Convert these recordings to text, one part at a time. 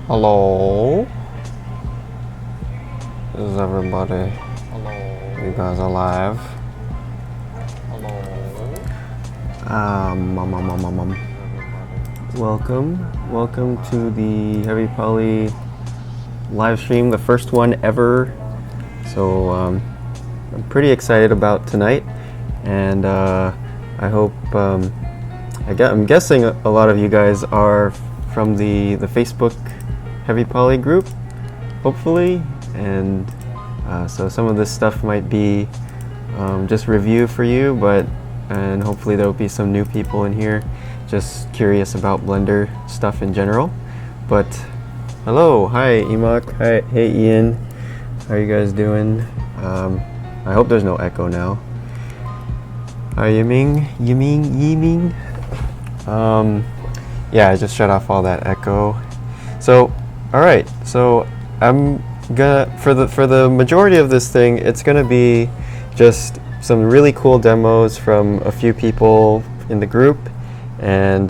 Hello? Is everybody? Hello. You guys alive? Hello. Welcome to the Heavy Poly live stream, the first one ever. So I'm pretty excited about tonight, and I hope I'm guessing a lot of you guys are from the Facebook Heavy Poly group, hopefully, and so some of this stuff might be just review for you, and hopefully there will be some new people in here just curious about Blender stuff in general. But hello, hi Emak, hi, hey Ian, how are you guys doing? I hope there's no echo now. Hi Yiming. Yeah, I just shut off all that echo. So, all right. So I'm gonna for the majority of this thing, it's gonna be just some really cool demos from a few people in the group, and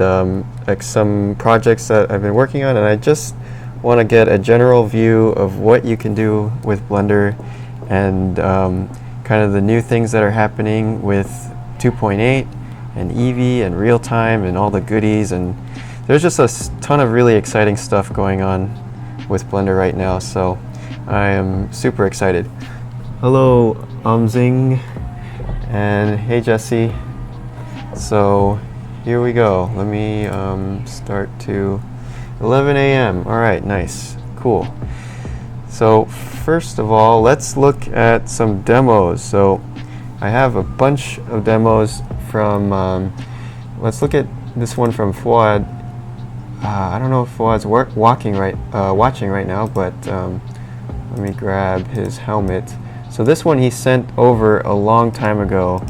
like some projects that I've been working on, and I just want to get a general view of what you can do with Blender, and kind of the new things that are happening with 2.8 and Eevee and real time and all the goodies, and there's just a ton of really exciting stuff going on with Blender right now, so I am super excited. Hello, Umzing, and hey Jesse. So here we go. Let me start to 11 a.m. All right, nice, cool. So first of all, let's look at some demos. So I have a bunch of demos from, let's look at this one from Fuad. I don't know if Fuad's watching right now, but let me grab his helmet. So this one he sent over a long time ago,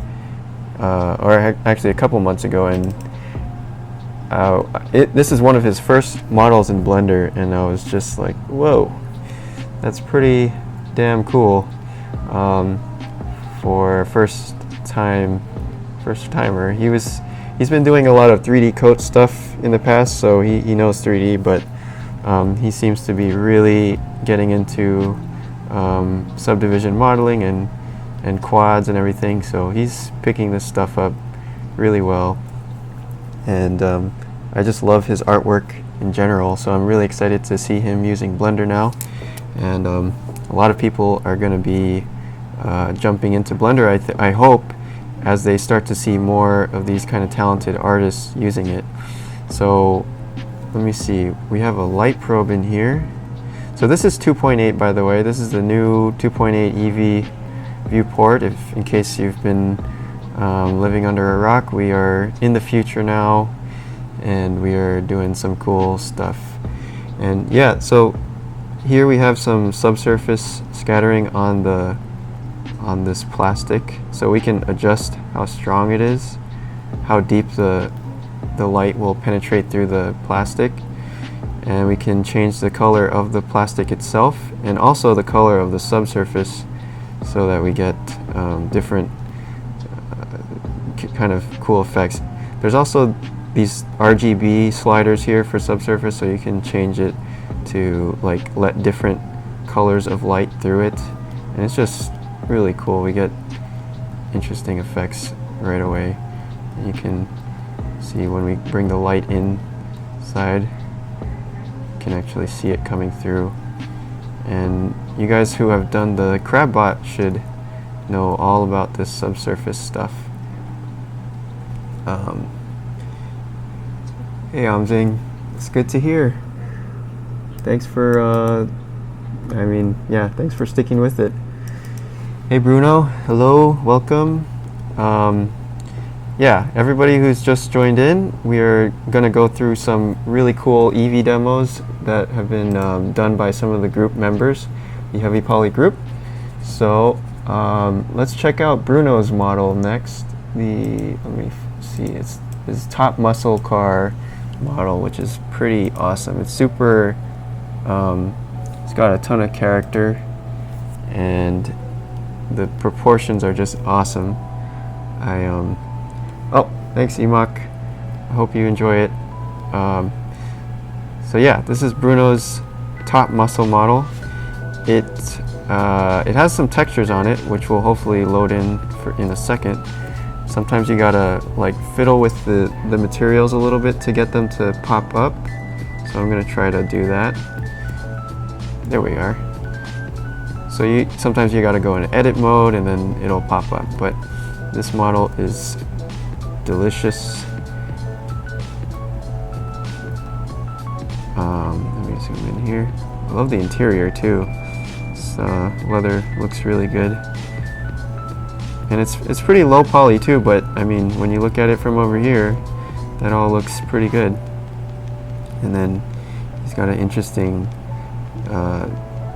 or actually a couple months ago, and this is one of his first models in Blender, and I was just like, whoa, that's pretty damn cool for first timer. He's been doing a lot of 3D coat stuff in the past, so he knows 3D, but he seems to be really getting into subdivision modeling and quads and everything, so he's picking this stuff up really well, and I just love his artwork in general, so I'm really excited to see him using Blender now, and a lot of people are going to be jumping into Blender, I hope, as they start to see more of these kind of talented artists using it. So let me see, we have a light probe in here. So this is 2.8, by the way. This is the new 2.8 Eevee viewport. In case you've been living under a rock, we are in the future now, and we are doing some cool stuff. And yeah, so here we have some subsurface scattering on this plastic, so we can adjust how strong it is, how deep the light will penetrate through the plastic, and we can change the color of the plastic itself and also the color of the subsurface, so that we get different kind of cool effects. There's also these RGB sliders here for subsurface, so you can change it to like let different colors of light through it, and it's just really cool. We get interesting effects right away. You can see when we bring the light inside, you can actually see it coming through. And you guys who have done the CrabBot should know all about this subsurface stuff. Hey Amzing, it's good to hear. Thanks for, thanks for sticking with it. Hey Bruno, hello, welcome. Yeah, everybody who's just joined in, we are going to go through some really cool Eevee demos that have been done by some of the group members, the Heavy Poly group. So let's check out Bruno's model next. Let me see, it's his top muscle car model, which is pretty awesome. It's super, it's got a ton of character, and the proportions are just awesome. Oh, thanks Emak. I hope you enjoy it. So yeah, this is Bruno's top muscle model. It has some textures on it, which we'll hopefully load in a second. Sometimes you gotta like fiddle with the materials a little bit to get them to pop up. So I'm gonna try to do that. There we are. So sometimes you gotta go in edit mode and then it'll pop up. But this model is delicious. Let me zoom in here. I love the interior too. This leather looks really good. And it's pretty low poly too, but I mean, when you look at it from over here, that all looks pretty good. And then he's got an interesting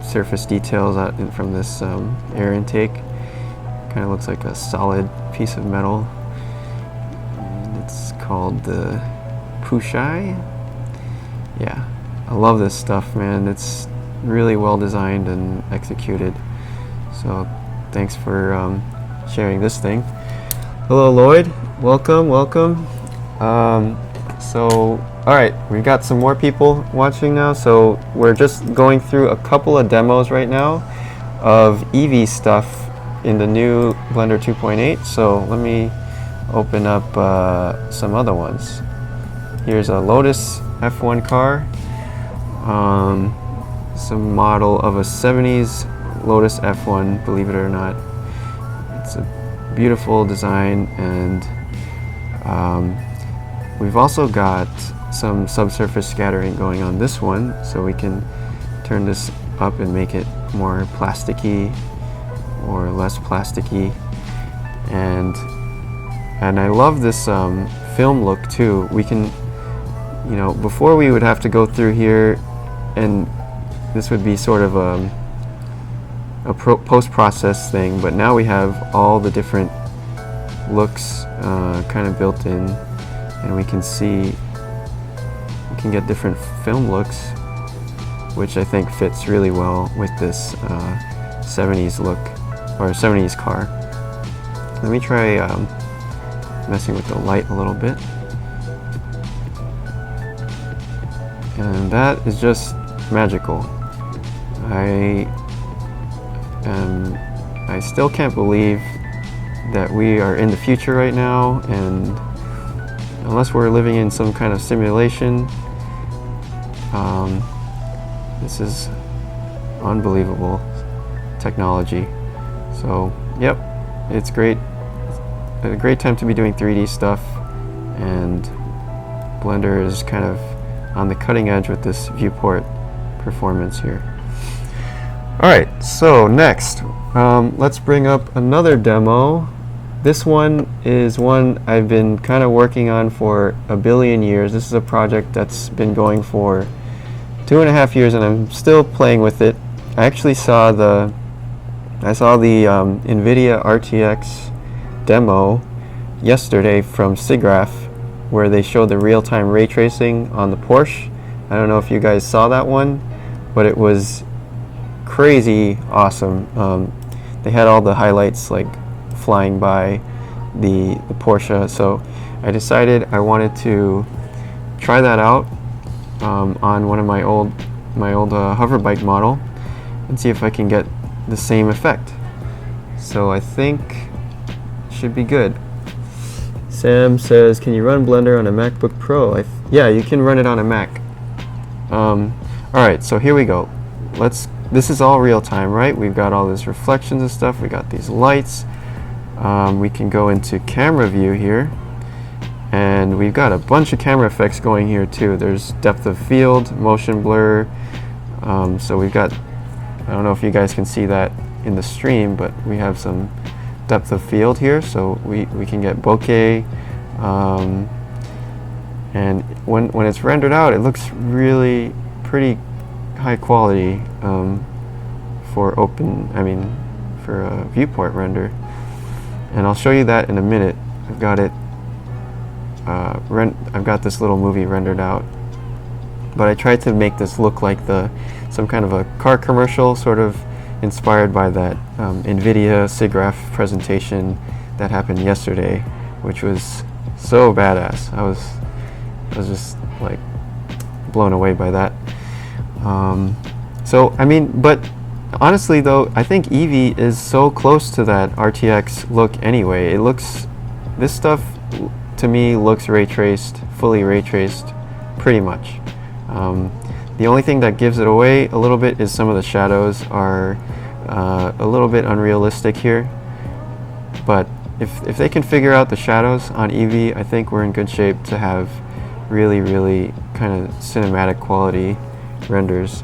surface details out from this air intake. Kind of looks like a solid piece of metal. And it's called the Pushai. Yeah, I love this stuff, man. It's really well designed and executed. So thanks for sharing this thing. Hello, Lloyd. Welcome. So, all right, we've got some more people watching now. So we're just going through a couple of demos right now of Eevee stuff in the new Blender 2.8. So let me open up some other ones. Here's a Lotus F1 car. Some model of a 70s Lotus F1, believe it or not. It's a beautiful design, and we've also got some subsurface scattering going on this one, so we can turn this up and make it more plasticky or less plasticky. And I love this film look too. We can, you know, before we would have to go through here, and this would be sort of a post-process thing, but now we have all the different looks kind of built in, and we can see, we can get different film looks, which I think fits really well with this 70s look, or 70s car. Let me try messing with the light a little bit. And that is just magical. I still can't believe that we are in the future right now, and unless we're living in some kind of simulation, this is unbelievable technology. So, yep, it's great. A great time to be doing 3D stuff, and Blender is kind of on the cutting edge with this viewport performance here. Alright, so next, let's bring up another demo. This one is one I've been kind of working on for a billion years. This is a project that's been going for 2.5 years, and I'm still playing with it. I actually saw the NVIDIA RTX demo yesterday from SIGGRAPH, where they showed the real-time ray tracing on the Porsche. I don't know if you guys saw that one, but it was crazy awesome. They had all the highlights like flying by the Porsche, so I decided I wanted to try that out on one of my old hover bike model and see if I can get the same effect. So I think it should be good. Sam says, can you run Blender on a MacBook Pro? Yeah, you can run it on a Mac. Alright, so here we go. This is all real time, right? We've got all these reflections and stuff. We got these lights. We can go into camera view here, and we've got a bunch of camera effects going here too. There's depth of field, motion blur. So we've got, I don't know if you guys can see that in the stream, but we have some depth of field here, so we can get bokeh, and when it's rendered out, it looks really pretty high quality for a viewport render, and I'll show you that in a minute. I've got it I've got this little movie rendered out, but I tried to make this look like some kind of a car commercial, sort of inspired by that NVIDIA SIGGRAPH presentation that happened yesterday, which was so badass. I was just like blown away by that. So I mean, but honestly though, I think Eevee is so close to that RTX look anyway. This stuff to me looks ray traced, fully ray traced, pretty much. The only thing that gives it away a little bit is some of the shadows are a little bit unrealistic here. But if they can figure out the shadows on Eevee, I think we're in good shape to have really, really kind of cinematic quality renders.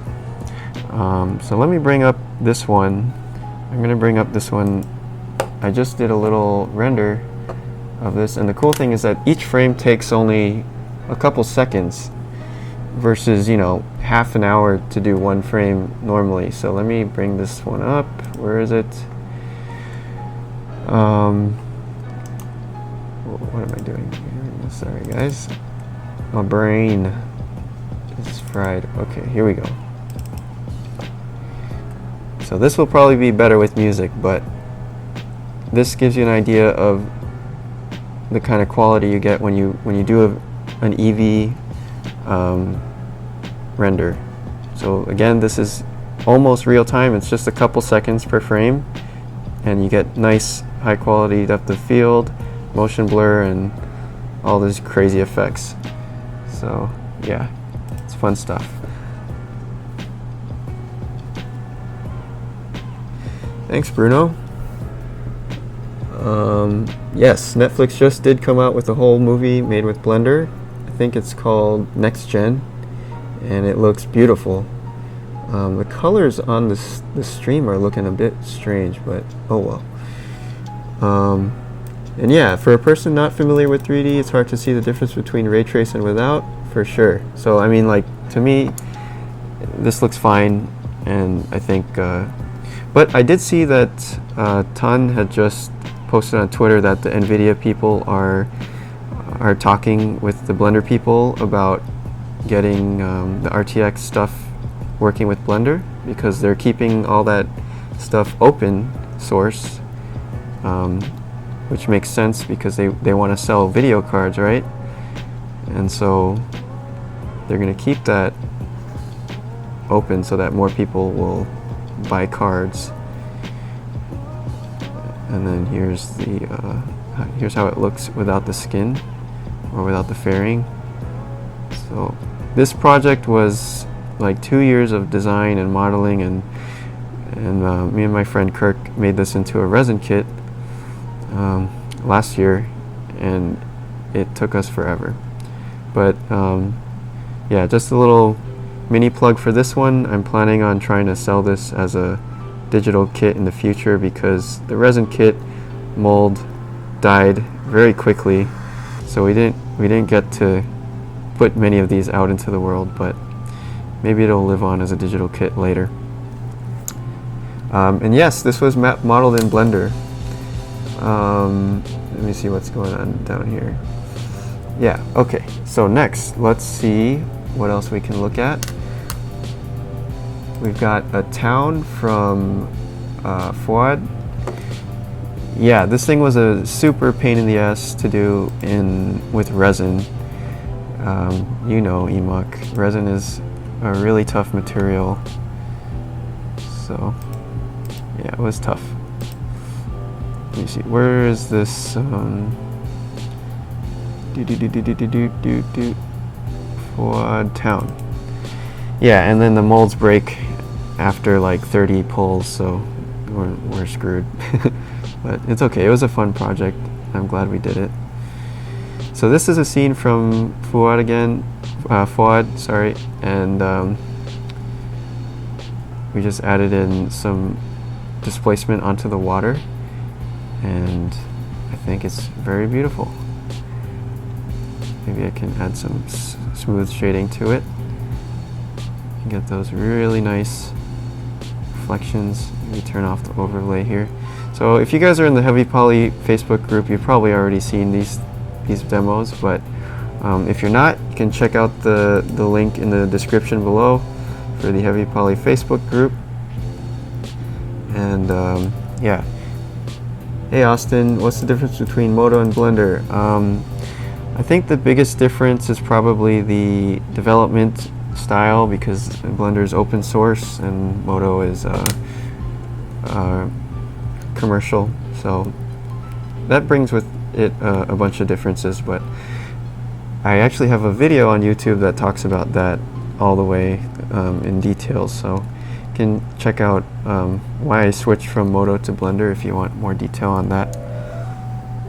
So let me bring up this one. I'm going to bring up this one. I just did a little render of this, and the cool thing is that each frame takes only a couple seconds versus, you know, half an hour to do one frame normally. So let me bring this one up. Where is it? What am I doing here? Sorry guys, my brain is fried. Okay, here we go. So this will probably be better with music, but this gives you an idea of the kind of quality you get when you do an Eevee render. So again, this is almost real time. It's just a couple seconds per frame, and you get nice high quality depth of field, motion blur, and all these crazy effects. So yeah, it's fun stuff. Thanks, Bruno. Yes, Netflix just did come out with a whole movie made with Blender. I think it's called Next Gen, and it looks beautiful. The colors on the stream are looking a bit strange, but oh well. And yeah, for a person not familiar with 3D, it's hard to see the difference between ray trace and without, for sure. So I mean, like, to me, this looks fine, and I think, but I did see that Ton had just posted on Twitter that the NVIDIA people are talking with the Blender people about getting the RTX stuff working with Blender, because they're keeping all that stuff open source, which makes sense because they want to sell video cards, right? And so they're going to keep that open so that more people will buy cards. And then here's the here's how it looks without the skin or without the fairing. So this project was like 2 years of design and modeling, and me and my friend Kirk made this into a resin kit last year, and it took us forever. But yeah, just a little mini plug for this one. I'm planning on trying to sell this as a digital kit in the future, because the resin kit mold died very quickly, so we didn't get to put many of these out into the world, but maybe it'll live on as a digital kit later. And yes, this was modeled in Blender. Let me see what's going on down here. Yeah, okay, so next, let's see what else we can look at. We've got a town from Fuad. Yeah, this thing was a super pain in the ass to do with resin. You know, Emok, resin is a really tough material. So yeah, it was tough. Let me see, where is this? Fuad town. Yeah, and then the molds break after like 30 pulls, so we're screwed. But it's okay, it was a fun project. I'm glad we did it. So this is a scene from Fuad again, Fuad, sorry, and we just added in some displacement onto the water, and I think it's very beautiful. Maybe I can add some smooth shading to it. Get those really nice reflections. Maybe turn off the overlay here. So if you guys are in the HEAVYPOLY Facebook group, you've probably already seen these demos, but if you're not, you can check out the link in the description below for the HEAVYPOLY Facebook group. And yeah. Hey Austin, what's the difference between Modo and Blender? I think the biggest difference is probably the development style because Blender is open source and Modo is commercial, so that brings with it a bunch of differences, but I actually have a video on YouTube that talks about that all the way in detail, so you can check out why I switched from Modo to Blender if you want more detail on that.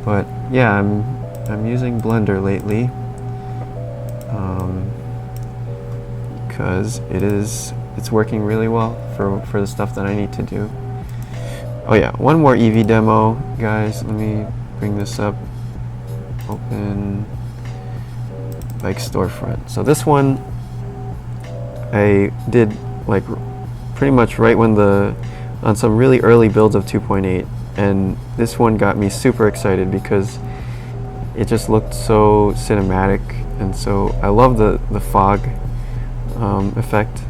But yeah, I'm using Blender lately because it's working really well for the stuff that I need to do. Oh yeah, one more Eevee demo, guys. Let me bring this up. Open like storefront. So this one I did like pretty much right when on some really early builds of 2.8, and this one got me super excited because it just looked so cinematic, and so I love the fog effect,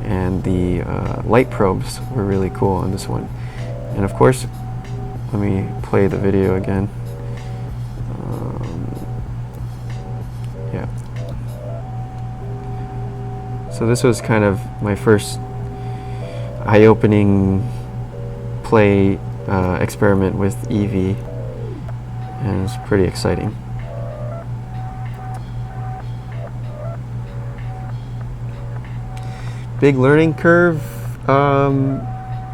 and the light probes were really cool on this one. And of course, let me play the video again. Yeah. So this was kind of my first eye-opening play experiment with Eevee, and it's pretty exciting. Big learning curve.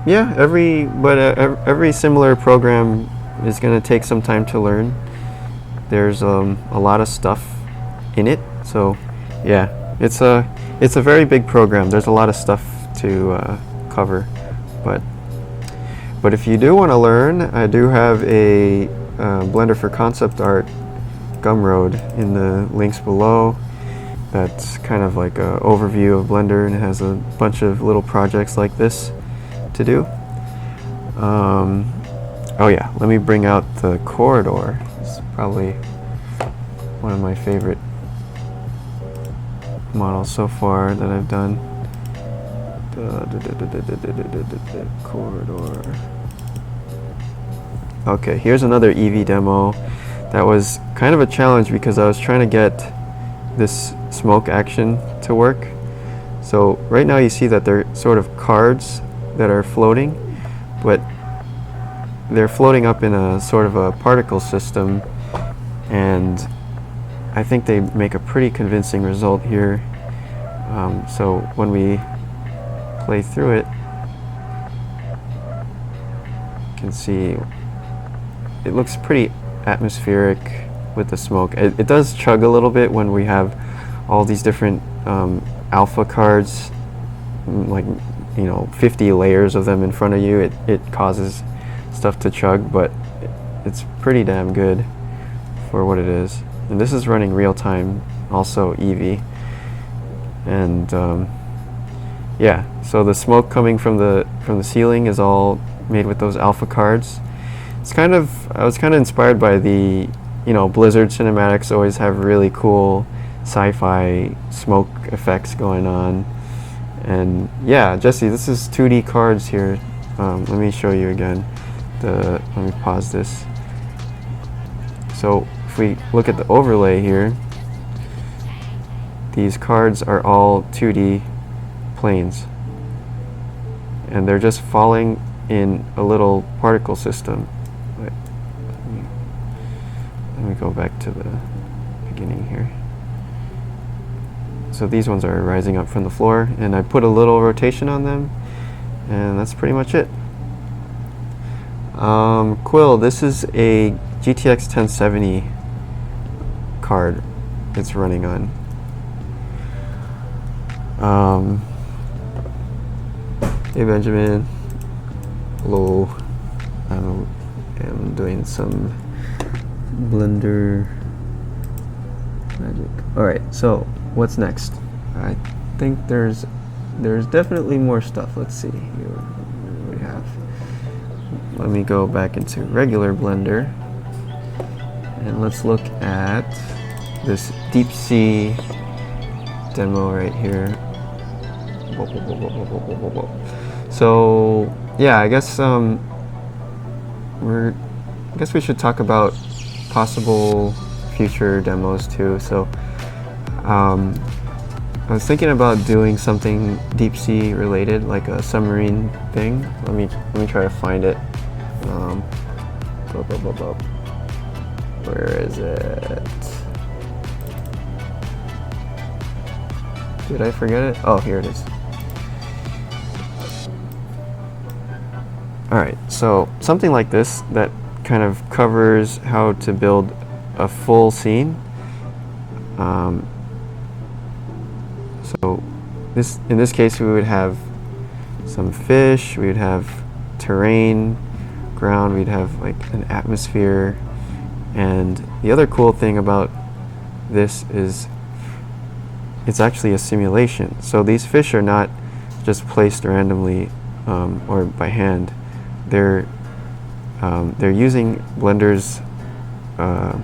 Yeah, every similar program is going to take some time to learn. There's a lot of stuff in it, so yeah, it's a very big program. There's a lot of stuff to cover, but if you do want to learn, I do have a Blender for Concept Art Gumroad in the links below. That's kind of like an overview of Blender, and it has a bunch of little projects like this to do. Oh yeah, let me bring out the corridor. It's probably one of my favorite models so far that I've done. The corridor. Okay, here's another Eevee demo. That was kind of a challenge because I was trying to get this smoke action to work. So right now you see that they're sort of cards that are floating, but they're floating up in a sort of a particle system, and I think they make a pretty convincing result here. So when we play through it, you can see it looks pretty atmospheric with the smoke. It does chug a little bit when we have all these different alpha cards, like 50 layers of them in front of you. It causes stuff to chug, but it's pretty damn good for what it is. And this is running real time, also Eevee. And yeah, so the smoke coming from the ceiling is all made with those alpha cards. I was kind of inspired by the Blizzard cinematics always have really cool sci-fi smoke effects going on. And yeah, Jesse, this is 2D cards here. Let me show you again. Let me pause this. So if we look at the overlay here, these cards are all 2D planes, and they're just falling in a little particle system. Let me go back to the beginning here. So these ones are rising up from the floor, and I put a little rotation on them, and that's pretty much it. Quill, this is a GTX 1070 card it's running on. Hey Benjamin. Hello. I'm doing some Blender magic. Alright, so what's next? I think there's definitely more stuff. Let's see. Here we have. Let me go back into regular Blender, and let's look at this deep sea demo right here. So yeah, I guess we should talk about possible future demos too. So I was thinking about doing something deep sea related, like a submarine thing. Let me try to find it. Where is it? Did I forget it? Oh, here it is. Alright, so something like this that kind of covers how to build a full scene. So in this case we would have some fish, we would have terrain, ground, we'd have like an atmosphere, and the other cool thing about this is it's actually a simulation. So these fish are not just placed randomly or by hand. They're using Blender's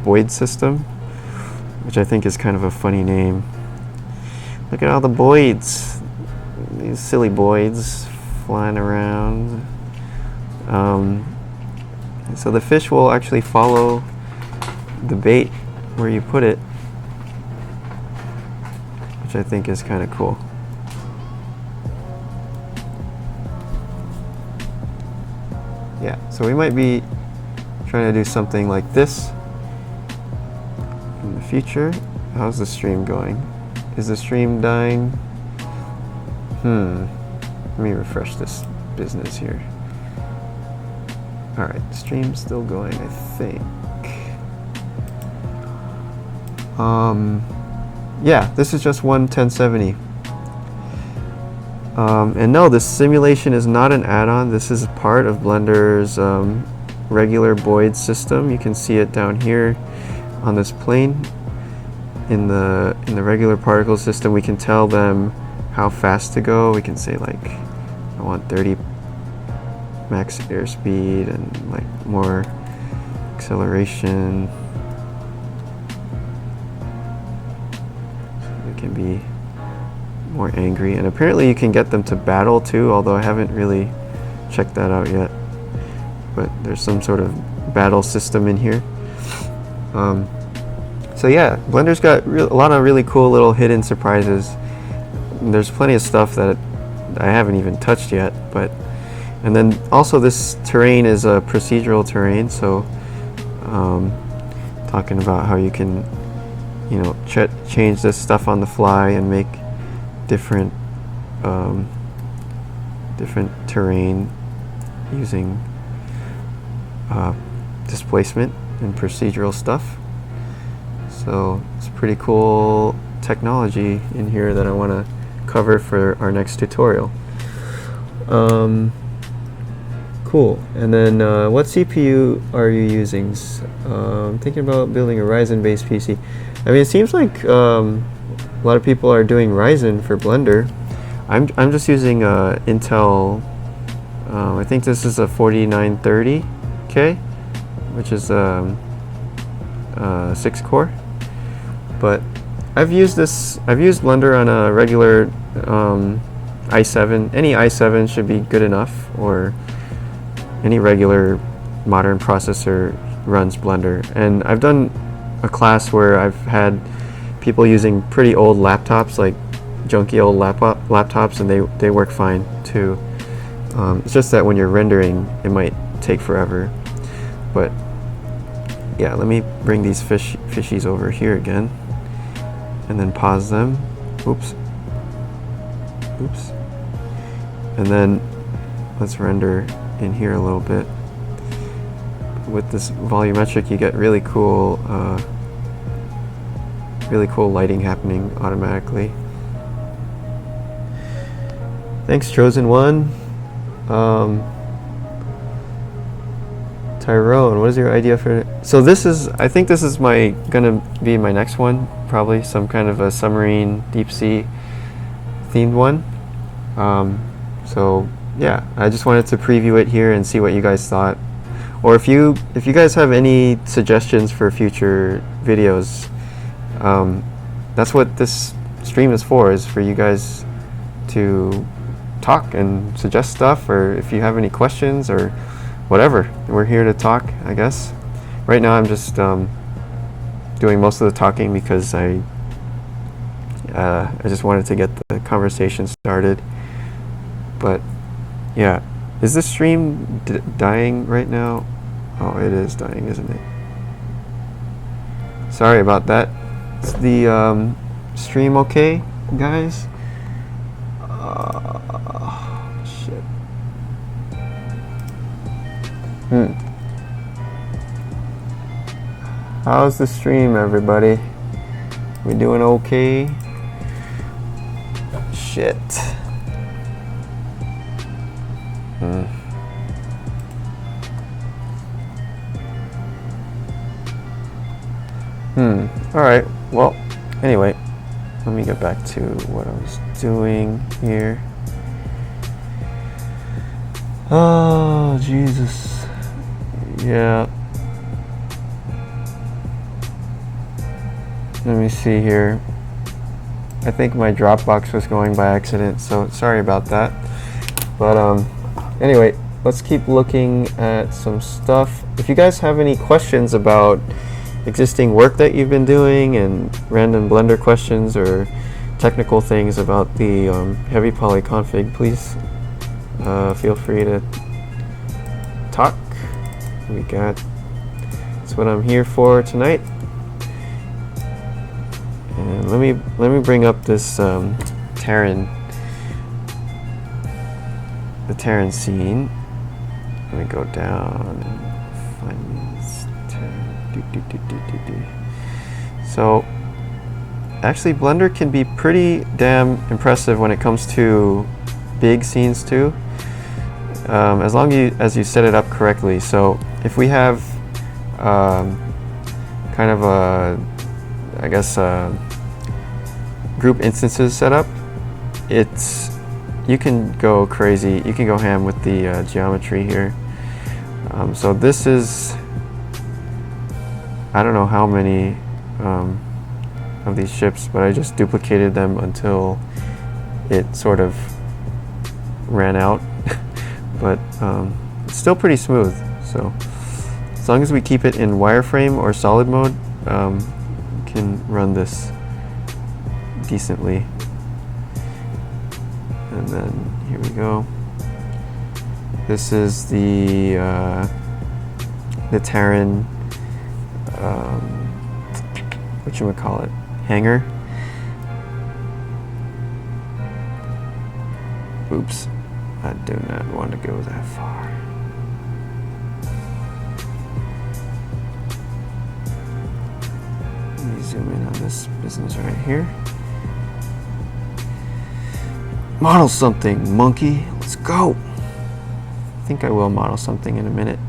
Boyd system, which I think is kind of a funny name. Look at all the Boyds, these silly Boyds flying around. So the fish will actually follow the bait where you put it, which I think is kind of cool. Yeah, so we might be trying to do something like this in the future. How's the stream going? Is the stream dying? Let me refresh this business here. Alright, stream's still going, I think. Yeah, this is just one 1070. And no, this simulation is not an add-on. This is part of Blender's regular Boyd system. You can see it down here on this plane. In the regular particle system, we can tell them how fast to go. We can say like, I want 30 max airspeed and like more acceleration. So they can be more angry, and apparently you can get them to battle too, although I haven't really checked that out yet. But there's some sort of battle system in here. So yeah, Blender's got a lot of really cool little hidden surprises. And there's plenty of stuff that I haven't even touched yet, and then also this terrain is a procedural terrain, so talking about how you can, you know, change this stuff on the fly and make different terrain using displacement and procedural stuff. So it's pretty cool technology in here that I want to cover for our next tutorial. Cool. And then what CPU are you using? I'm thinking about building a Ryzen-based PC. I mean, it seems like a lot of people are doing Ryzen for Blender. I'm just using Intel. I think this is a 4930K, which is 6-core. But I've used Blender on a regular i7. Any i7 should be good enough, or any regular modern processor runs Blender. And I've done a class where I've had people using pretty old laptops, like junky old laptops, and they work fine too. It's just that when you're rendering, it might take forever. But yeah, let me bring these fishies over here again, and then pause them. Oops. And then let's render in here a little bit. With this volumetric, you get really cool lighting happening automatically. Thanks, Chosen One. Tyrone, what is your idea for? So this is, I think this is gonna be my next one, probably some kind of a submarine deep sea themed one. So yeah, I just wanted to preview it here and see what you guys thought. Or if you guys have any suggestions for future videos, that's what this stream is for you guys to talk and suggest stuff, or if you have any questions or whatever, we're here to talk, I guess. Right now I'm just doing most of the talking because I I just wanted to get the conversation started. But yeah, is this stream dying right now? Oh, it is dying, isn't it? Sorry about that. Is the stream okay, guys? Shit. How's the stream, everybody? We doing okay? Shit. Alright, well, anyway, let me get back to what I was doing here. Oh, Jesus. Yeah. Let me see here. I think my Dropbox was going by accident, so sorry about that. But anyway, let's keep looking at some stuff. If you guys have any questions about existing work that you've been doing and random Blender questions or technical things about the HEAVYPOLY config, please feel free to talk. That's what I'm here for tonight. And let me bring up this Terran, the Terran scene. Let me go down and find this Terran. So actually Blender can be pretty damn impressive when it comes to big scenes too, as long as you set it up correctly. So if we have kind of a, I guess, group instances set up, you can go crazy, you can go ham with the geometry here. So this is, I don't know how many of these ships, but I just duplicated them until it sort of ran out. But it's still pretty smooth, so as long as we keep it in wireframe or solid mode, we can run this decently. And then here we go. This is the Terran, whatchamacallit, hangar. Oops, I do not want to go that far. Let me zoom in on this business right here. Model something, monkey. Let's go. I think I will model something in a minute.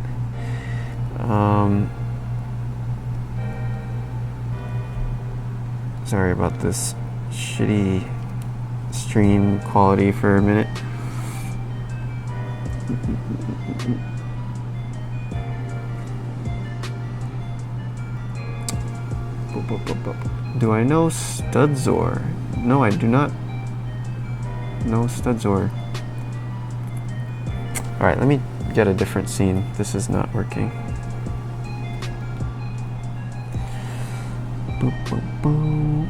Sorry about this shitty stream quality for a minute. Do I know Studzor? No, I do not know Studzor. Alright, let me get a different scene. This is not working. Boop, boop, boop.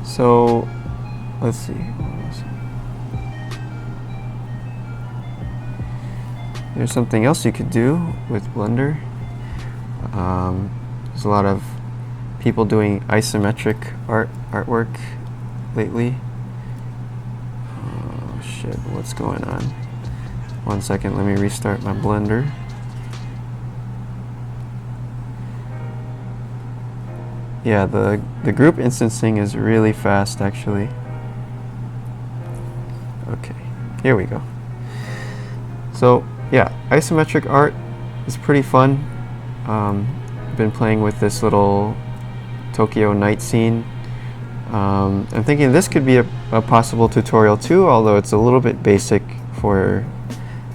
So, let's see. There's something else you could do with Blender. There's a lot of people doing isometric artwork lately. Oh shit, what's going on? 1 second, let me restart my Blender. Yeah, the group instancing is really fast actually. Okay, here we go. So yeah, isometric art is pretty fun. I've been playing with this little Tokyo night scene. I'm thinking this could be a possible tutorial too, although it's a little bit basic for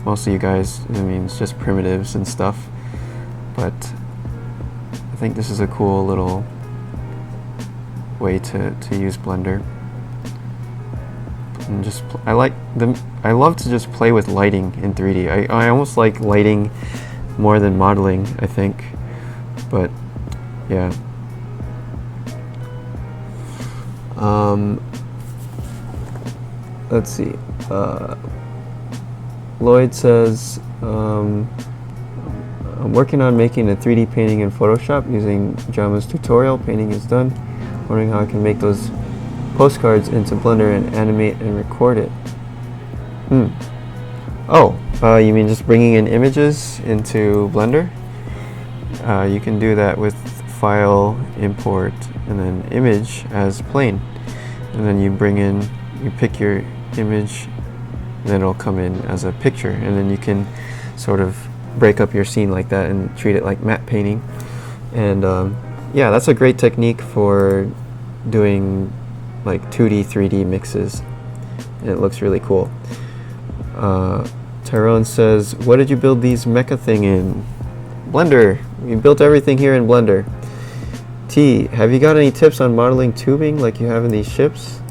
most of you guys. I mean, it's just primitives and stuff. But I think this is a cool little way to use Blender. And just I love to just play with lighting in 3D. I almost like lighting more than modeling, I think. But yeah. Let's see. Lloyd says, I'm working on making a 3D painting in Photoshop using Jama's tutorial. Painting is done. Wondering how I can make those postcards into Blender and animate and record it. Oh, you mean just bringing in images into Blender? You can do that with File, Import, and then Image as plain. And then you pick your image, and then it'll come in as a picture. And then you can sort of break up your scene like that and treat it like matte painting. And yeah, that's a great technique for doing like 2D, 3D mixes. And it looks really cool. Tyrone says, what did you build these mecha thing in? Blender. We built everything here in Blender. T, have you got any tips on modeling tubing like you have in these ships?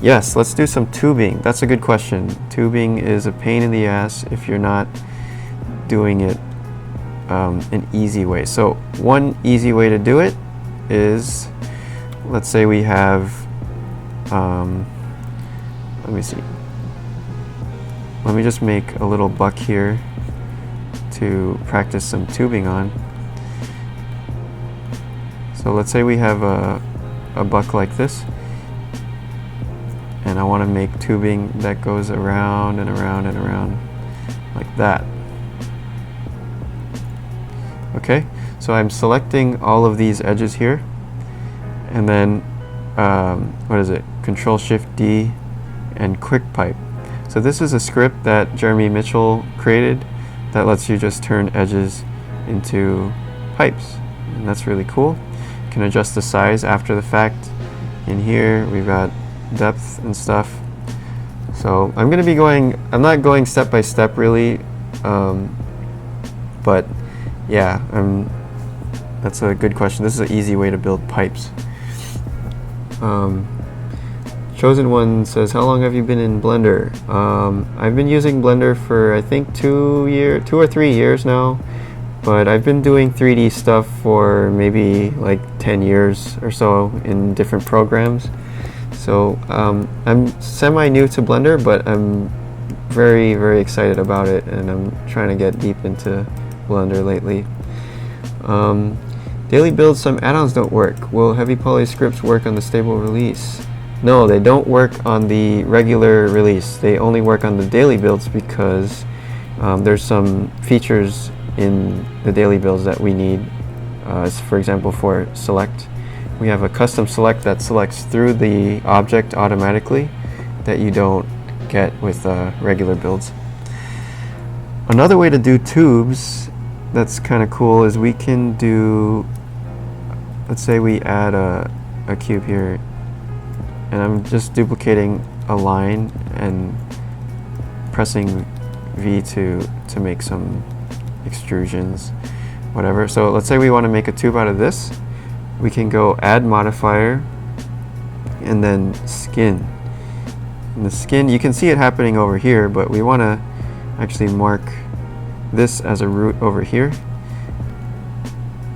Yes, let's do some tubing. That's a good question. Tubing is a pain in the ass if you're not doing it an easy way. So one easy way to do it is, let's say we have, let me see. Let me just make a little buck here to practice some tubing on. So let's say we have a buck like this, and I want to make tubing that goes around and around and around like that. Okay, so I'm selecting all of these edges here, and then what is it? Control-Shift-D and Quick Pipe. So this is a script that Jeremy Mitchell created that lets you just turn edges into pipes, and that's really cool. You can adjust the size after the fact. In here we've got depth and stuff. So I'm not going step by step really, but yeah, that's a good question. This is an easy way to build pipes. Chosen One says, how long have you been in Blender? I've been using Blender for I think 2 or 3 years now, but I've been doing 3D stuff for maybe like 10 years or so in different programs. So I'm semi-new to Blender, but I'm very, very excited about it, and I'm trying to get deep into Blender lately. Daily builds, some add-ons don't work. Will HEAVYPOly scripts work on the stable release? No, they don't work on the regular release. They only work on the daily builds because there's some features in the daily builds that we need. For example, for select, we have a custom select that selects through the object automatically that you don't get with regular builds. Another way to do tubes that's kind of cool is we can do, let's say we add a cube here, and I'm just duplicating a line and pressing V to make some extrusions, whatever. So let's say we want to make a tube out of this. We can go add modifier and then skin. And the skin, you can see it happening over here, but we want to actually mark this as a root over here.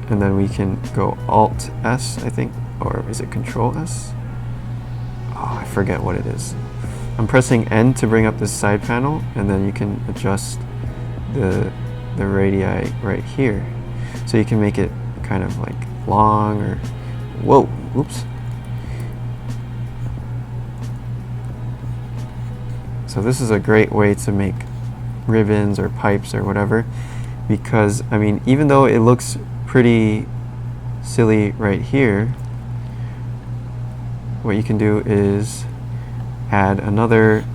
And then we can go Alt S, I think, or is it Control S? Oh, I forget what it is. I'm pressing N to bring up this side panel, and then you can adjust the radii right here. So you can make it kind of like long or, whoa, oops. So this is a great way to make ribbons or pipes or whatever, because I mean, even though it looks pretty silly right here, what you can do is add another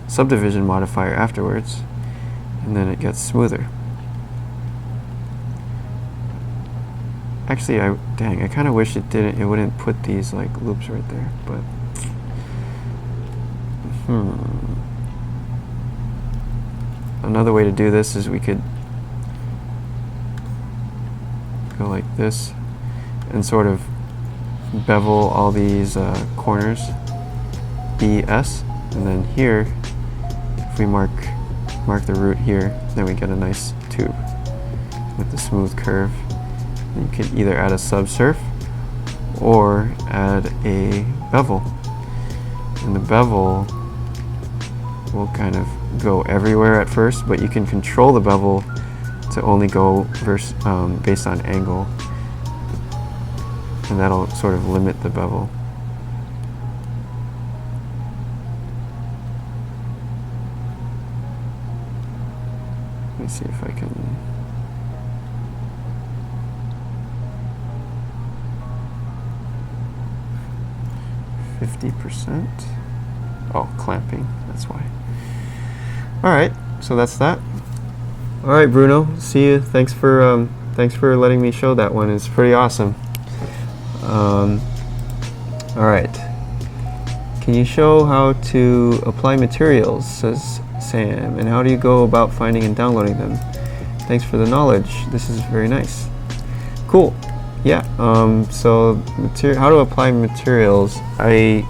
subdivision modifier afterwards, and then it gets smoother. Actually, I kind of wish it wouldn't put these like loops right there, but another way to do this is we could go like this and sort of bevel all these corners, BS, and then here, if we mark the root here, then we get a nice tube. with the smooth curve. You could either add a subsurf or add a bevel. And the bevel will kind of go everywhere at first, but you can control the bevel to only go based on angle, and that'll sort of limit the bevel. Let me see if I can. %. Oh, clamping. That's why. All right, so that's that. All right, Bruno. See you. Thanks for letting me show that one. It's pretty awesome. All right. Can you show how to apply materials? Says Sam. And how do you go about finding and downloading them? Thanks for the knowledge. This is very nice. Cool. Yeah. So how to apply materials? I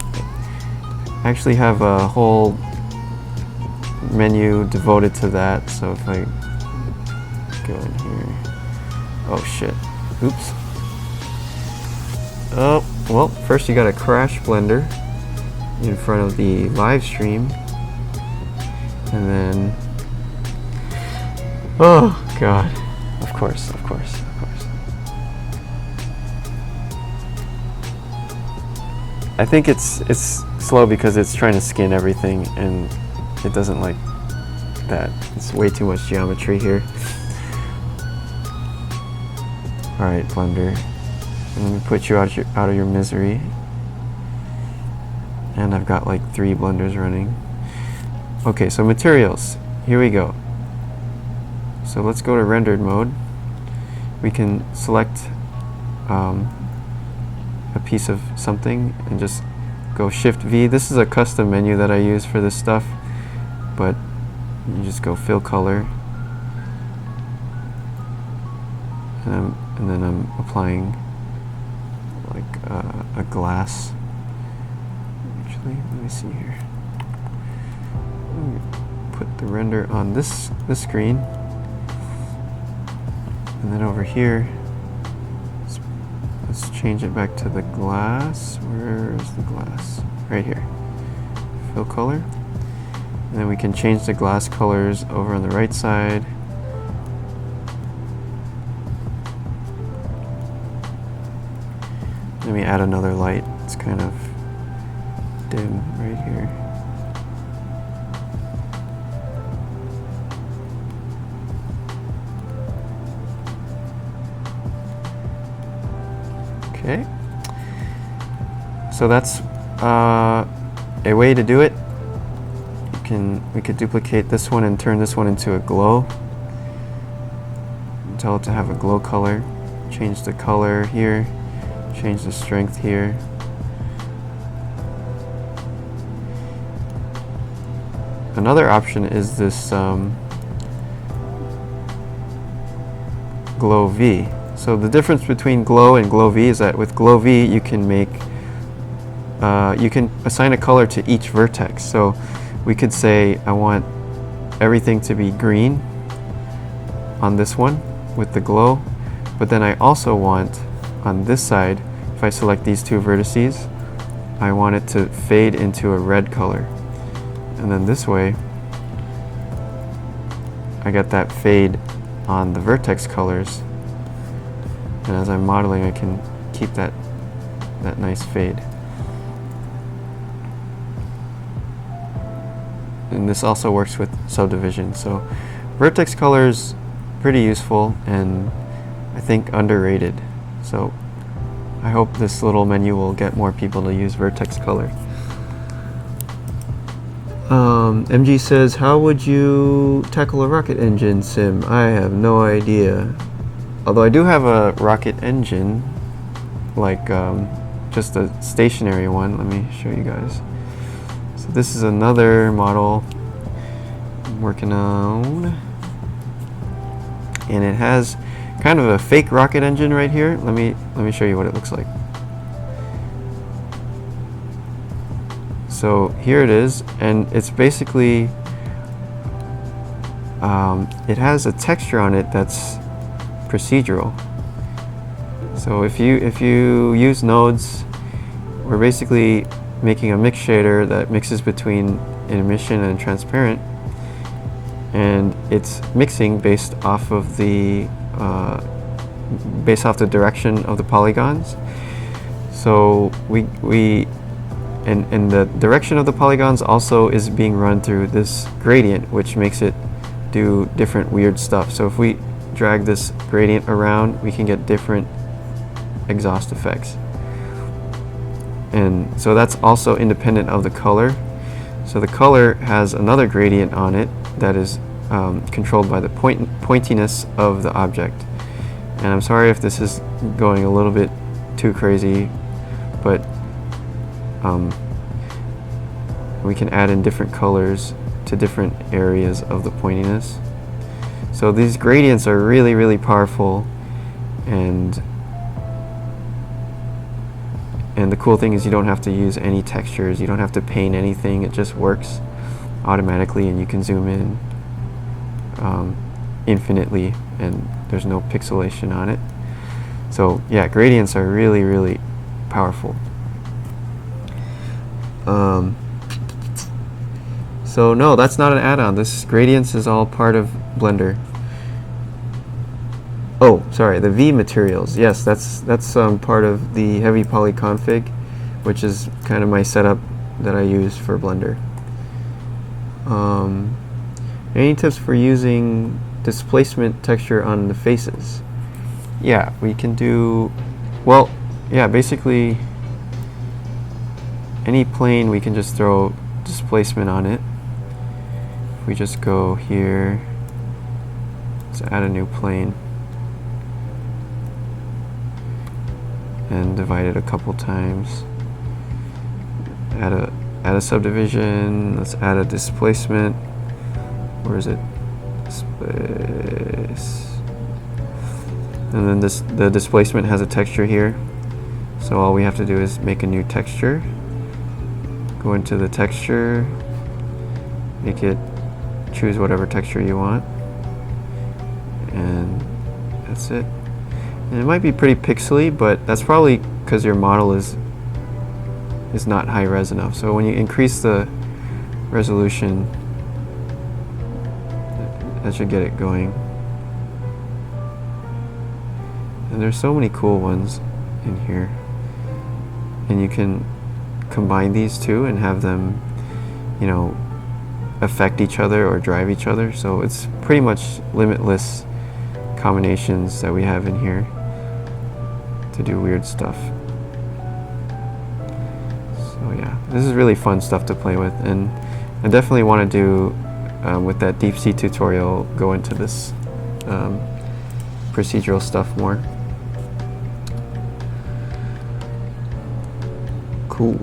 actually have a whole menu devoted to that. So if I go in here, oh shit, oops. Oh well, first you gotta crash Blender in front of the live stream, and then oh god, of course. I think it's slow because it's trying to skin everything and it doesn't like that. It's way too much geometry here. Alright, Blender. Let me put you out of your misery. And I've got like 3 blenders running. Okay, so materials. Here we go. So let's go to rendered mode. We can select a piece of something and just go Shift V. This is a custom menu that I use for this stuff, but you just go fill color, and then I'm applying like a glass. Actually, let me see here. Let me put the render on this screen, and then over here, let's change it back to the glass. Where's the glass? Right here. Fill color. And then we can change the glass colors over on the right side. Let me add another light. It's kind of dim right here. Okay, so that's a way to do it. We could duplicate this one and turn this one into a glow. Tell it to have a glow color. Change the color here. Change the strength here. Another option is this glow V. So the difference between glow and glow V is that with glow V you can make you can assign a color to each vertex. So we could say I want everything to be green on this one with the glow, but then I also want on this side, if I select these 2 vertices, I want it to fade into a red color. And then this way I got that fade on the vertex colors. And as I'm modeling, I can keep that nice fade. And this also works with subdivision. So vertex colors, pretty useful and I think underrated. So I hope this little menu will get more people to use vertex color. MG says, how would you tackle a rocket engine sim? I have no idea. Although I do have a rocket engine, like just a stationary one. Let me show you guys. So this is another model I'm working on, and it has kind of a fake rocket engine right here. Let me show you what it looks like. So here it is, and it's basically it has a texture on it that's procedural. So if you use nodes, we're basically making a mix shader that mixes between emission and transparent, and it's mixing based off the direction of the polygons. So and the direction of the polygons also is being run through this gradient, which makes it do different weird stuff. So if we drag this gradient around, we can get different exhaust effects. And so that's also independent of the color. So the color has another gradient on it that is controlled by the pointiness of the object. And I'm sorry if this is going a little bit too crazy, but we can add in different colors to different areas of the pointiness. So these gradients are really, really powerful, and the cool thing is you don't have to use any textures, you don't have to paint anything, it just works automatically, and you can zoom in infinitely and there's no pixelation on it. So yeah, gradients are really, really powerful. So no, that's not an add-on. This gradients is all part of Blender. Oh, sorry, the V materials. Yes, that's part of the HEAVYPOLY config, which is kind of my setup that I use for Blender. Any tips for using displacement texture on the faces? Yeah, we can do, well, yeah, basically any plane we can just throw displacement on it. If we just go here, let's add a new plane and divide it a couple times. Add a subdivision. Let's add a displacement. Where is it? Displace. And then the displacement has a texture here. So all we have to do is make a new texture. Go into the texture, make it, choose whatever texture you want, and that's it. And it might be pretty pixely, but that's probably because your model is not high res enough. So when you increase the resolution, that should get it going. And there's so many cool ones in here, and you can combine these two and have them, you know, affect each other or drive each other. So it's pretty much limitless combinations that we have in here to do weird stuff. So yeah, this is really fun stuff to play with, and I definitely want to do with that deep sea tutorial, go into this procedural stuff more. Cool.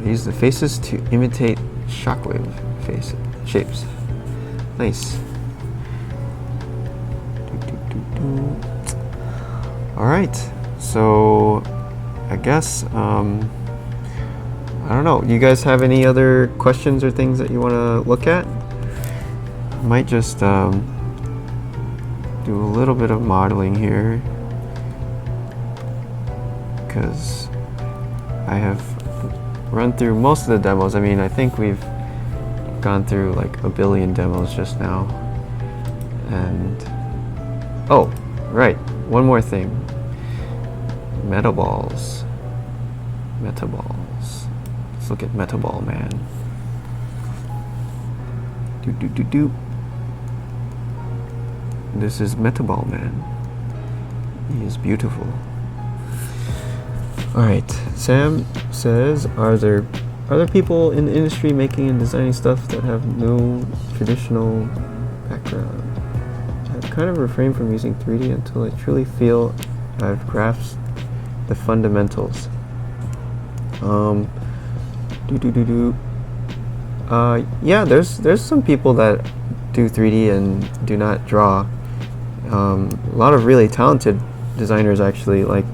Use the faces to imitate shockwave shapes. Nice. All right. So I guess I don't know. You guys have any other questions or things that you want to look at? I might just do a little bit of modeling here, because I have run through most of the demos. I mean, I think we've gone through like a billion demos just now. And oh, right, one more thing. Metaballs. Let's look at Metaball Man. This is Metaball Man. He is beautiful. Alright, Sam says, are there people in the industry making and designing stuff that have no traditional background? I've kind of refrained from using 3D until I truly feel I've grasped the fundamentals. Yeah, there's some people that do 3D and do not draw. A lot of really talented designers actually, like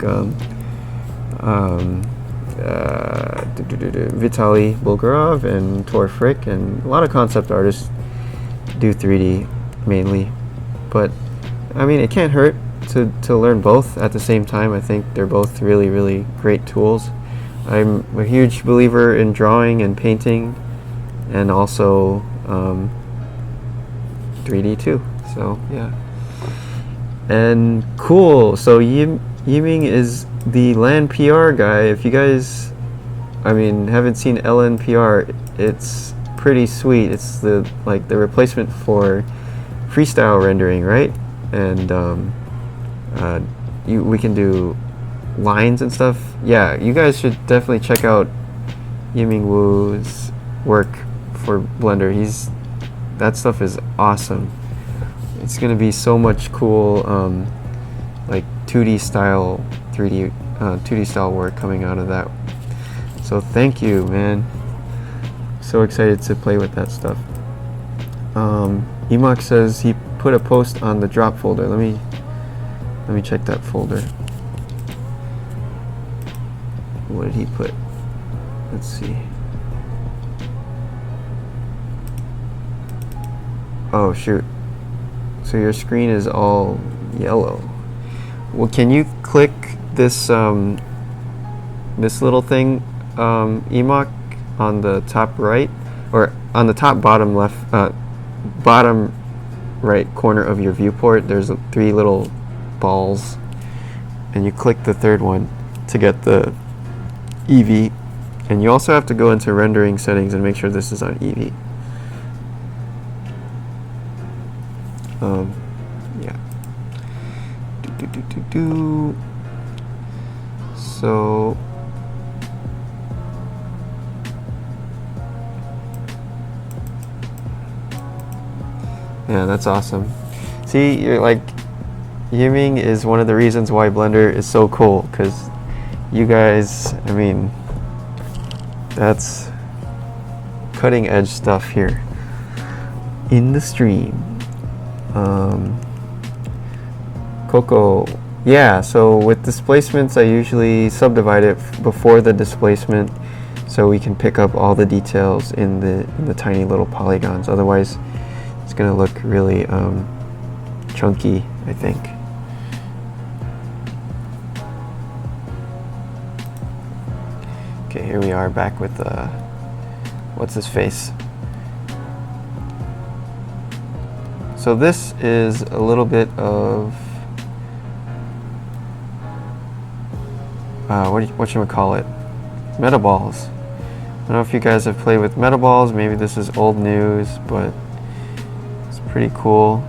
Vitaly Bulgarov and Tor Frick, and a lot of concept artists do 3D mainly. But I mean, it can't hurt to learn both at the same time. I think they're both really, really great tools. I'm a huge believer in drawing and painting, and also 3D too. So yeah. And cool. So Yiming is the LAN PR guy. If you guys, I mean, haven't seen LNPR, it's pretty sweet. It's the replacement for freestyle rendering, right? And we can do lines and stuff. Yeah, you guys should definitely check out Yiming Wu's work for Blender. That stuff is awesome. It's gonna be so much cool, like 2D style, 2D style work coming out of that. So thank you, man. So excited to play with that stuff. Emok says he put a post on the drop folder. Let me check that folder. What did he put? Let's see. Oh shoot. So your screen is all yellow. Well, can you click this this little thing, Emok, on the top right, or on the top bottom left, bottom right corner of your viewport? There's 3 little balls, and you click the 3rd one to get the Eevee. And you also have to go into rendering settings and make sure this is on Eevee. Yeah. So yeah, that's awesome. See, you're like, Yiming is one of the reasons why Blender is so cool, because you guys, I mean, that's cutting edge stuff here in the stream. Coco, yeah, so with displacements I usually subdivide it before the displacement so we can pick up all the details in the tiny little polygons. Otherwise it's gonna look really chunky, I think. Okay, here we are back with what's his face. So this is a little bit of what should we call it? Metaballs. I don't know if you guys have played with metaballs. Maybe this is old news, but it's pretty cool.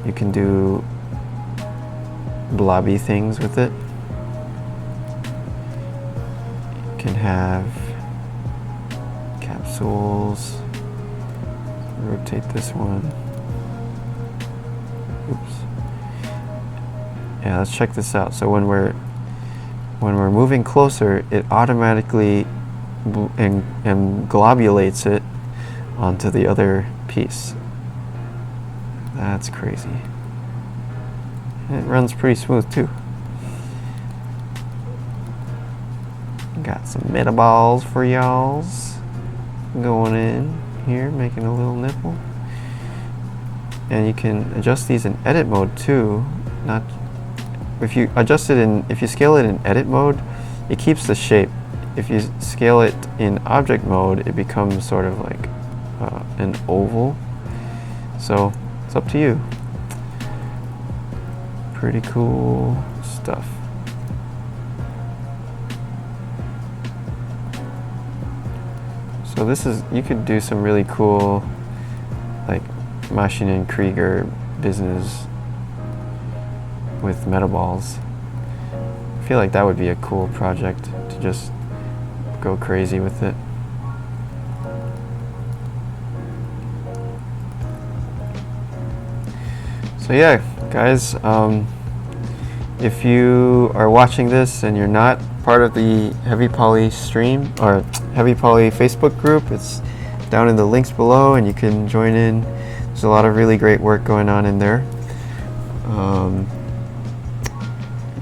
You can do blobby things with it. You can have capsules. Rotate this one. Oops. Yeah, let's check this out. So when we're moving closer, it automatically globulates it onto the other piece. That's crazy. And it runs pretty smooth too. Got some metaballs for y'alls going in here, making a little nipple. And you can adjust these in edit mode too. Not if you adjust it in, if you scale it in edit mode, it keeps the shape. If you scale it in object mode, it becomes sort of like an oval. So it's up to you. Pretty cool stuff. So this is, you could do some really cool, like Maschinen Krieger business with metaballs. I feel like that would be a cool project to just go crazy with it. So yeah, guys, if you are watching this and you're not part of the HEAVYPOLY stream or HEAVYPOLY Facebook group, it's down in the links below and you can join in. There's a lot of really great work going on in there.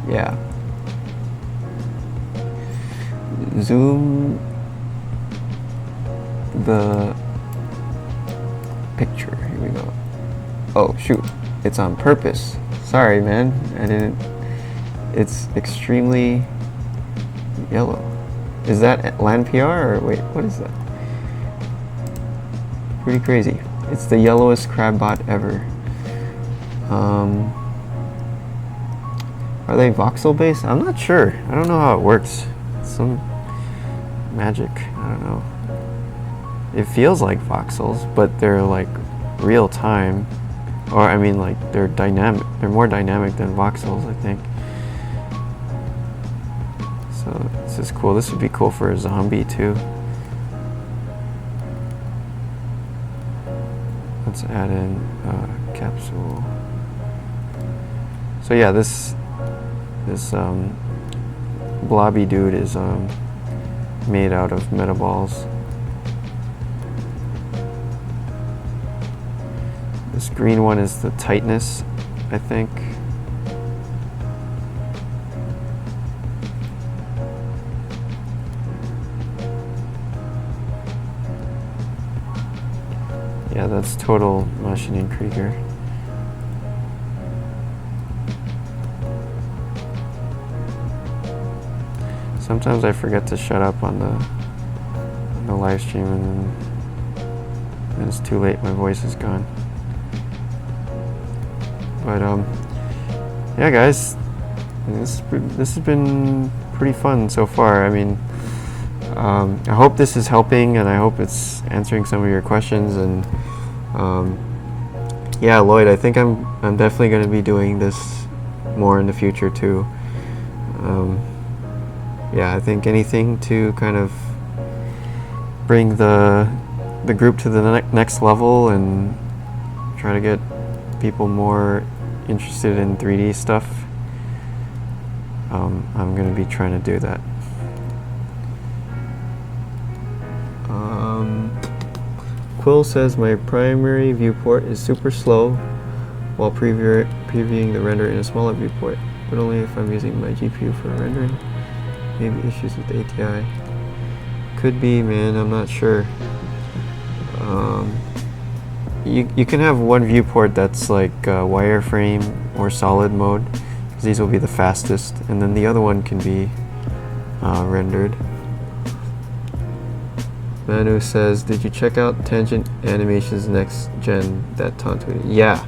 Yeah. Zoom the picture. Here we go. Oh, shoot. it's on purpose. Sorry, man. I didn't. It's extremely yellow. Is that land PR or wait? What is that? Pretty crazy. It's the yellowest crab bot ever. Are they voxel based? I'm not sure. I don't know how it works. It's some magic. I don't know. It feels like voxels, but they're like real time. Or I mean, like they're dynamic. They're more dynamic than voxels, I think. So this is cool. This would be cool for a zombie too. Let's add in a capsule. So yeah, this blobby dude is made out of metaballs. This green one is the tightness, I think. Yeah, that's total Maschinen Krieger. Sometimes I forget to shut up on the live stream and then it's too late, my voice is gone. But yeah guys, this has been pretty fun so far. I mean, I hope this is helping and I hope it's answering some of your questions. And yeah, Lloyd, I think I'm definitely going to be doing this more in the future too. Yeah, I think anything to kind of bring the group to the next level and try to get people more interested in 3D stuff. I'm going to be trying to do that. Quill says my primary viewport is super slow while previewing the render in a smaller viewport, but only if I'm using my GPU for rendering. Maybe issues with ATI. Could be, man, I'm not sure. You can have one viewport that's like wireframe or solid mode, because these will be the fastest, and then the other one can be rendered. Manu says, did you check out Tangent Animation's next gen that Ton tweeted? Yeah,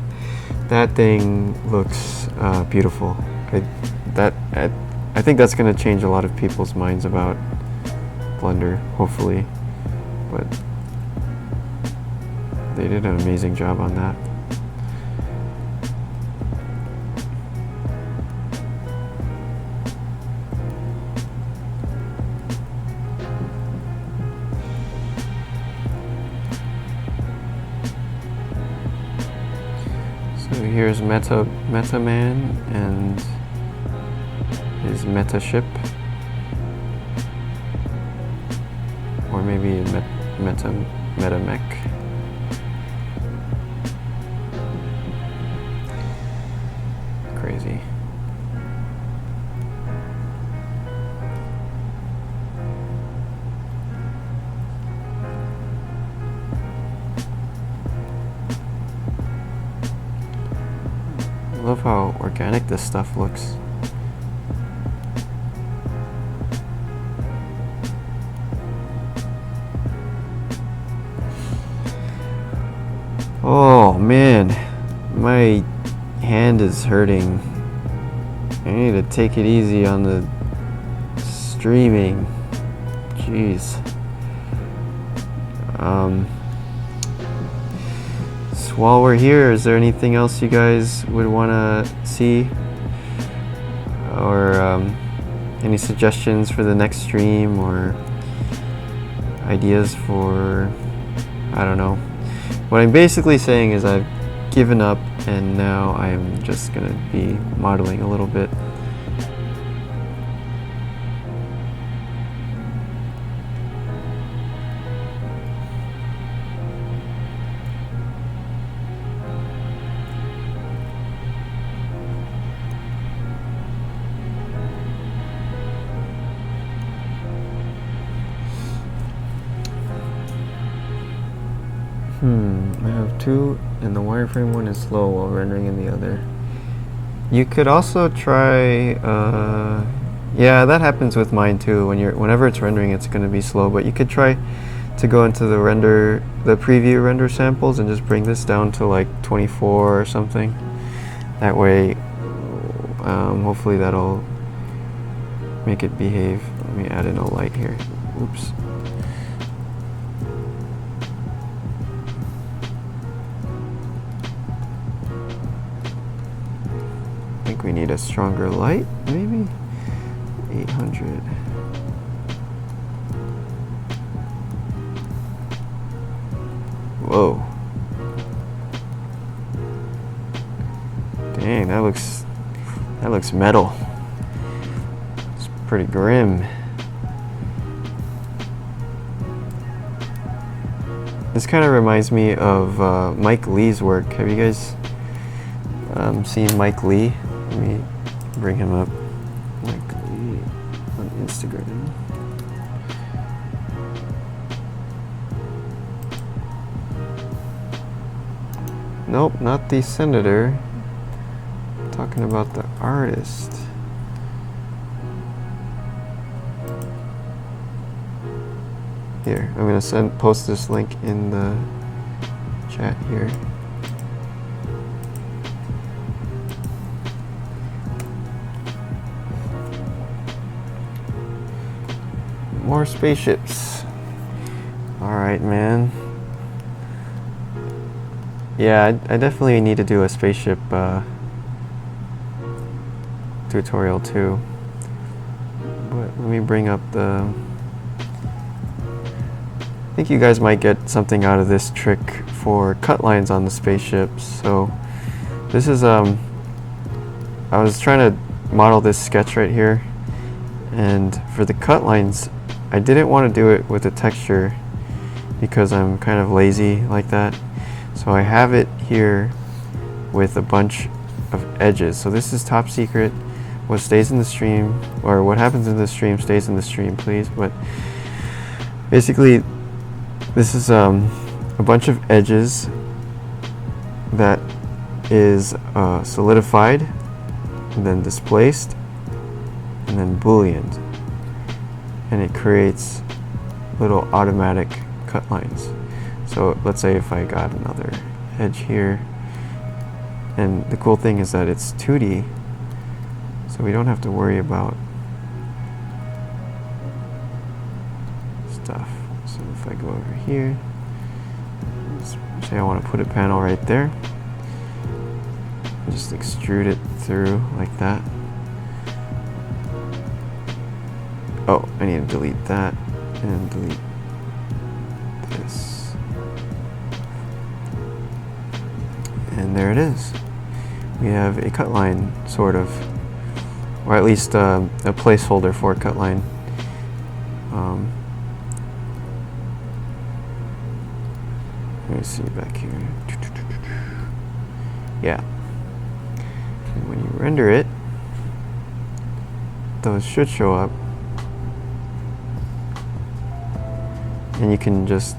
that thing looks beautiful. I think that's going to change a lot of people's minds about Blender, hopefully. But they did an amazing job on that. So here's Meta Man and his Meta ship, or maybe Meta Mech. Crazy. I love how organic this stuff looks. Oh man, my hand is hurting. I need to take it easy on the streaming. Jeez. So while we're here, is there anything else you guys would want to see? Or any suggestions for the next stream, or ideas for, I don't know. What I'm basically saying is I've given up and now I'm just going to be modeling a little bit. I have two and the wireframe one is slow while rendering in the other. You could also try, yeah, that happens with mine too. Whenever it's rendering, it's going to be slow. But you could try to go into the preview render samples and just bring this down to like 24 or something. That way, hopefully that'll make it behave. Let me add in a light here. Oops. I think we need a stronger light, maybe 800. Whoa. Dang, that looks metal. It's pretty grim. This kind of reminds me of Mike Lee's work. Have you guys seen Mike Lee? Let me bring him up. Mike Lee on Instagram. Nope, not the senator. I'm talking about the artist. Here, I'm gonna post this link in the chat here. More spaceships. All right, man. Yeah, I definitely need to do a spaceship tutorial too. But let me bring up the... I think you guys might get something out of this trick for cut lines on the spaceships. So this is I was trying to model this sketch right here, and for the cut lines I didn't want to do it with a texture because I'm kind of lazy like that. So I have it here with a bunch of edges. So this is top secret. What stays in the stream, or what happens in the stream stays in the stream, please. But basically this is a bunch of edges that is solidified and then displaced and then booleaned, and it creates little automatic cut lines. So let's say if I got another edge here, and the cool thing is that it's 2D, so we don't have to worry about stuff. So if I go over here, let's say I want to put a panel right there, just extrude it through like that. Oh, I need to delete that and delete this. And there it is. We have a cut line, sort of, or at least a placeholder for a cut line. Let me see back here. Yeah. And when you render it, those should show up. And you can just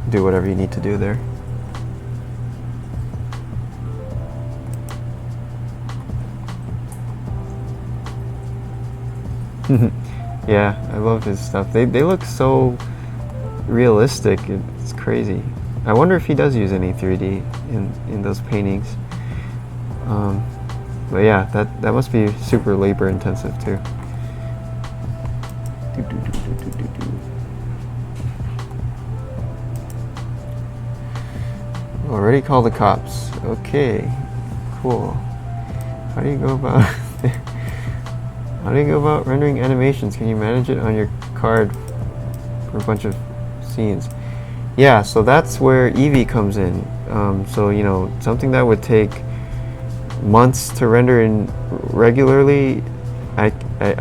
do whatever you need to do there. Yeah, I love his stuff. They look so realistic. It's crazy. I wonder if he does use any 3D in those paintings. But yeah, that must be super labor intensive too. Already call the cops. Okay, cool. How do you go about how do you go about rendering animations? Can you manage it on your card for a bunch of scenes? Yeah, so that's where Eevee comes in. So you know, something that would take months to render in regularly, I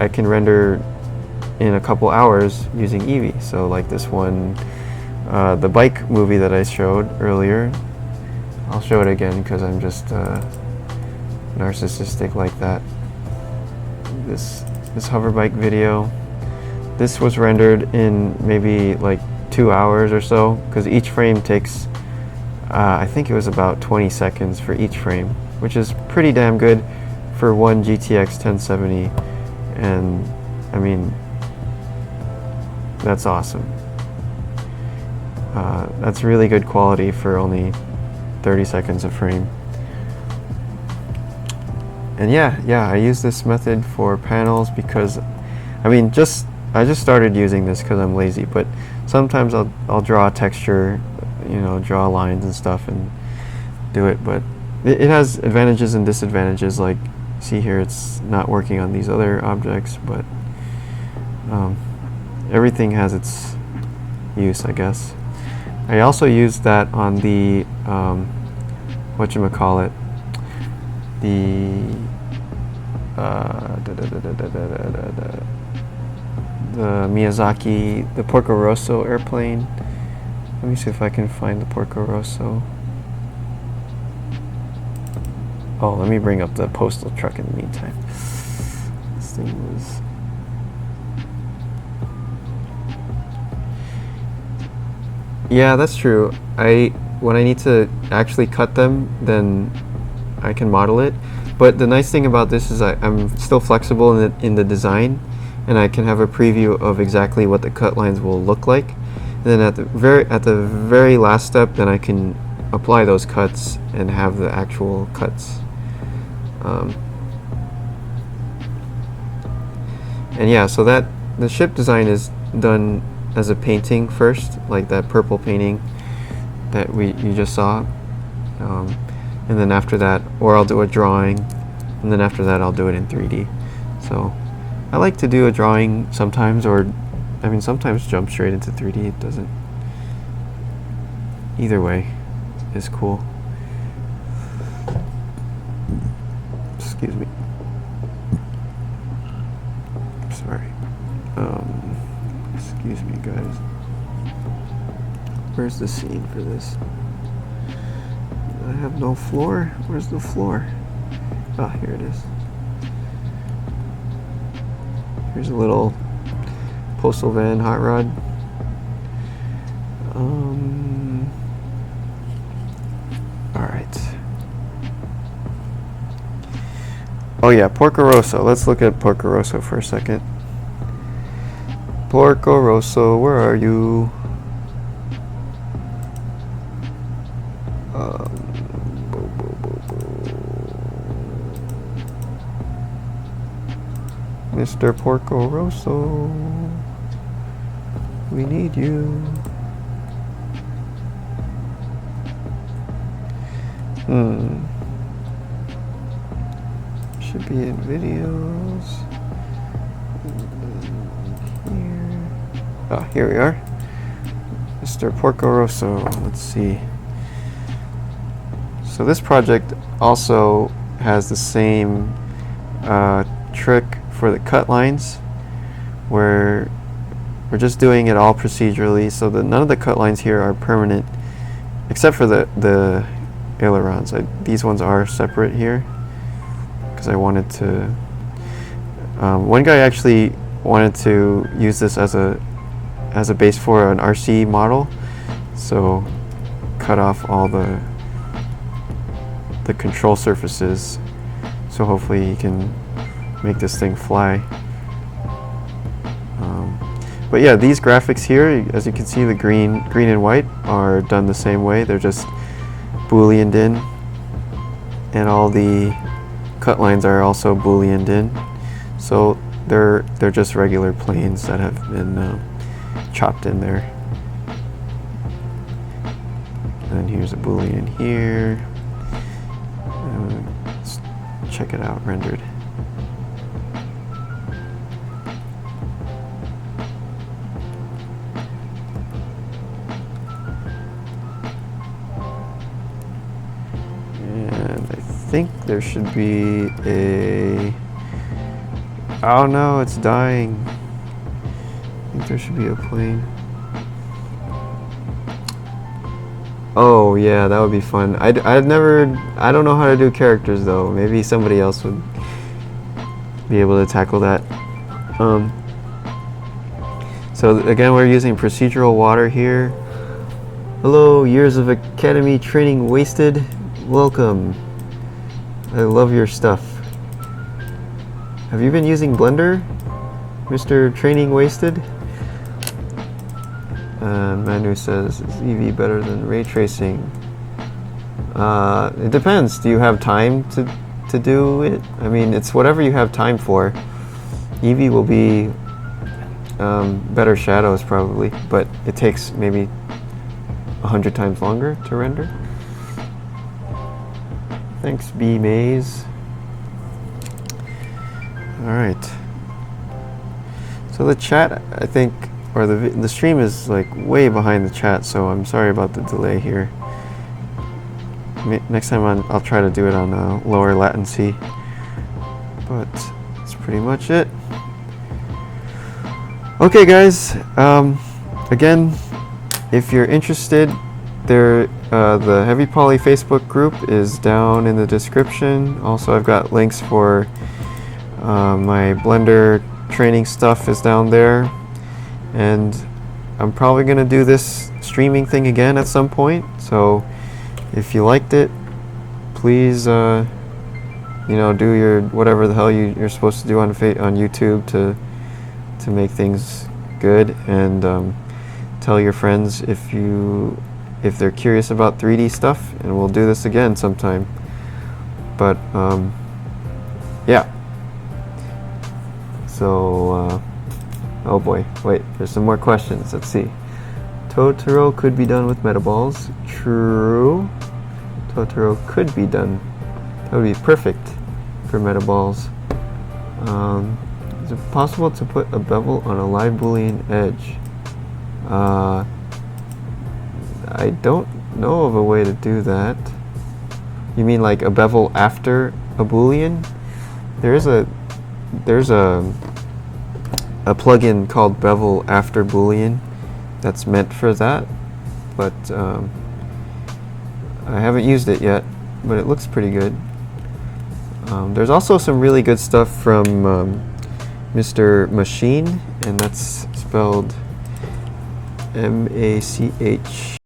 can render in a couple hours using Eevee. So like this one, the bike movie that I showed earlier. I'll show it again because I'm just narcissistic like that. This hover bike video, this was rendered in maybe like 2 hours or so, because each frame takes I think it was about 20 seconds for each frame, which is pretty damn good for one GTX 1070. And I mean, that's awesome. That's really good quality for only 30 seconds a frame. And yeah, I use this method for panels because, I mean, I just started using this because I'm lazy, but sometimes I'll draw a texture, you know, draw lines and stuff and do it, but it has advantages and disadvantages. Like, see here, it's not working on these other objects, but everything has its use, I guess. I also used that on the whatchamacallit, the Miyazaki, the Porco Rosso airplane. Let me see if I can find the Porco Rosso. Oh, let me bring up the postal truck in the meantime. This thing was... Yeah, that's true. When I need to actually cut them, then I can model it. But the nice thing about this is I'm still flexible in the design, and I can have a preview of exactly what the cut lines will look like. And then at the very last step, then I can apply those cuts and have the actual cuts. And yeah, so that the ship design is done as a painting first, like that purple painting that you just saw. And then after that, or I'll do a drawing, and then after that I'll do it in 3D. So I like to do a drawing sometimes, or I mean sometimes jump straight into 3D. It doesn't, either way is cool. Excuse me. Sorry. Excuse me, guys. Where's the scene for this? I have no floor. Where's the floor? Ah, here it is. Here's a little postal van hot rod. All right. Oh yeah, Porco Rosso. Let's look at Porco Rosso for a second. Porco Rosso, where are you? Mr. Porco Rosso, we need you. Should be in videos. Here. Ah, here we are. Mr. Porco Rosso. Let's see. So this project also has the same trick for the cut lines, where we're just doing it all procedurally, so that none of the cut lines here are permanent, except for the ailerons. These ones are separate here, because I wanted to... one guy actually wanted to use this as a base for an RC model, so cut off all the control surfaces, so hopefully he can make this thing fly. But yeah, these graphics here, as you can see, the green and white are done the same way. They're just booleaned in, and all the cut lines are also booleaned in. So they're just regular planes that have been chopped in there. And here's a boolean here. Let's check it out rendered. I think there should be a... Oh no, it's dying. I think there should be a plane. Oh yeah, that would be fun. I don't know how to do characters though. Maybe somebody else would be able to tackle that. So again, we're using procedural water here. Hello, years of academy training wasted. Welcome. I love your stuff. Have you been using Blender, Mr. Training Wasted? And Manu says, is Eevee better than ray tracing? It depends. Do you have time to do it? I mean, it's whatever you have time for. Eevee will be better shadows probably, but it takes maybe 100 times longer to render. Thanks, B Maze. All right. So the chat, I think, or the stream is like way behind the chat, so I'm sorry about the delay here. Next time I'll try to do it on lower latency. But that's pretty much it. Okay, guys. Again, if you're interested, the HEAVYPOLY Facebook group is down in the description. Also, I've got links for my Blender training stuff is down there. And I'm probably going to do this streaming thing again at some point. So if you liked it, please, do your whatever the hell you're supposed to do on YouTube to make things good, and tell your friends if they're curious about 3D stuff, and we'll do this again sometime. But yeah. So. Oh boy, wait, there's some more questions. Let's see. Totoro could be done with metaballs. True. Totoro could be done. That would be perfect for metaballs. Is it possible to put a bevel on a live Boolean edge? I don't know of a way to do that. You mean like a bevel after a Boolean? There's a plugin called Bevel After Boolean that's meant for that, but I haven't used it yet, but it looks pretty good. There's also some really good stuff from Mr. Machine, and that's spelled M-A-C-H